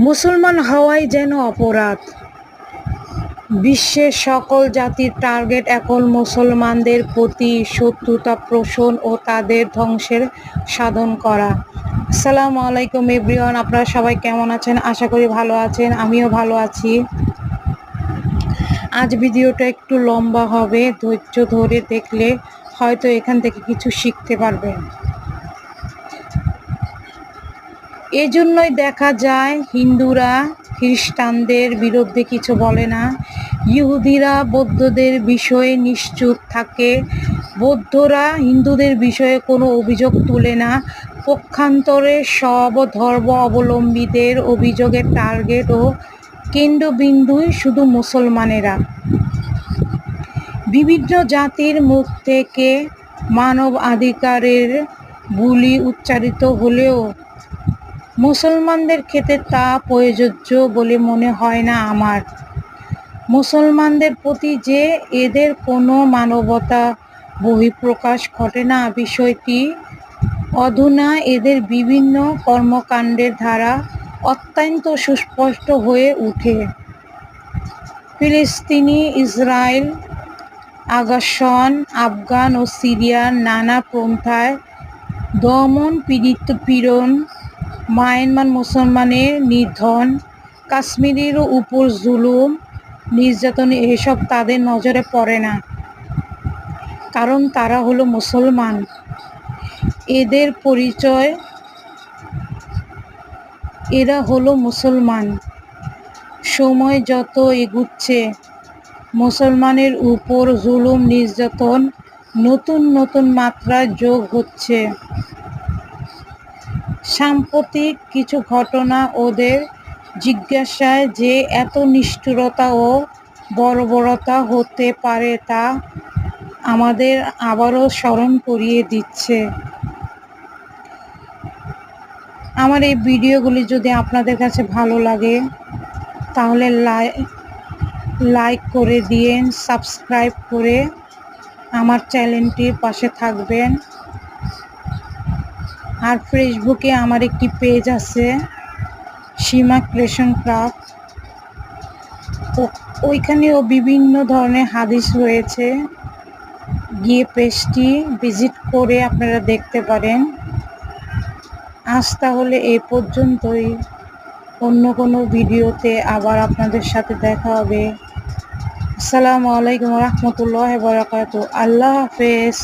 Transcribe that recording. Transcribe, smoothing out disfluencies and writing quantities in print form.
মুসলমান হওয়াই যেন অপরাধ। বিশ্বের সকল জাতির টার্গেট এখন মুসলমানদের প্রতি শত্রুতা পোষণ ও তাদের ধ্বংসের সাধন করা। আসসালামু আলাইকুম এভরিওয়ান, আপনারা সবাই কেমন আছেন? আশা করি ভালো আছেন, আমিও ভালো আছি। আজ ভিডিওটা একটু লম্বা হবে, ধৈর্য ধরে দেখলে হয়তো এখান থেকে কিছু শিখতে পারবেন। এজন্যই দেখা যায় হিন্দুরা খ্রিস্টানদের বিরুদ্ধে কিছু বলে না, ইহুদিরা বৌদ্ধদের বিষয়ে নিশ্চুপ থাকে, বৌদ্ধরা হিন্দুদের বিষয়ে কোনো অভিযোগ তোলে না। পক্ষান্তরে সব ধর্ম অবলম্বীদের অভিযোগের টার্গেট ও কেন্দ্রবিন্দুই শুধু মুসলমানেরা। বিভিন্ন জাতির মুখ থেকে মানব অধিকারের বুলি উচ্চারিত হলেও মুসলমানদের ক্ষেত্রে তা প্রযোজ্য বলে মনে হয় না আমার। মুসলমানদের প্রতি যে এদের কোনো মানবতা বহিঃপ্রকাশ ঘটে না, বিষয়টি অধুনা এদের বিভিন্ন কর্মকাণ্ডের দ্বারা অত্যন্ত সুস্পষ্ট হয়ে ওঠে। ফিলিস্তিনি, ইসরায়েল আগ্রাসন, আফগান ও সিরিয়ার নানা পন্থায় দমন পীড়ন, মায়ানমার মুসলমানের নিধন, কাশ্মীরের উপর জুলুম নির্যাতন, এসব তাদের নজরে পড়ে না, কারণ তারা হলো মুসলমান। এদের পরিচয়, এরা হলো মুসলমান। সময় যত এগুচ্ছে মুসলমানের উপর জুলুম নির্যাতন নতুন নতুন মাত্রায় যোগ হচ্ছে। সাম্প্রতিক কিছু ঘটনা ওদের জিজ্ঞাসায় যে এত নিষ্ঠুরতা ও বর্বরতা হতে পারে তা আমাদের আবারও স্মরণ করিয়ে দিচ্ছে। আমার এই ভিডিওগুলি যদি আপনাদের কাছে ভালো লাগে তাহলে লাইক করে দিয়েন, সাবস্ক্রাইব করে আমার চ্যানেলটির পাশে থাকবেন। আর ফেসবুকে আমার একটি পেজ আছে, সীমা ক্রিয়েশন ক্রাফট, ওইখানেও বিভিন্ন ধরনের হাদিস রয়েছে, গিয়ে পেজটি ভিজিট করে আপনারা দেখতে পারেন। আজ তাহলে এই পর্যন্তই, অন্য কোনো ভিডিওতে আবার আপনাদের সাথে দেখা হবে। আসসালামু আলাইকুম ওয়া রাহমাতুল্লাহি ওয়া বারাকাতুহু। আল্লাহ হাফেজ।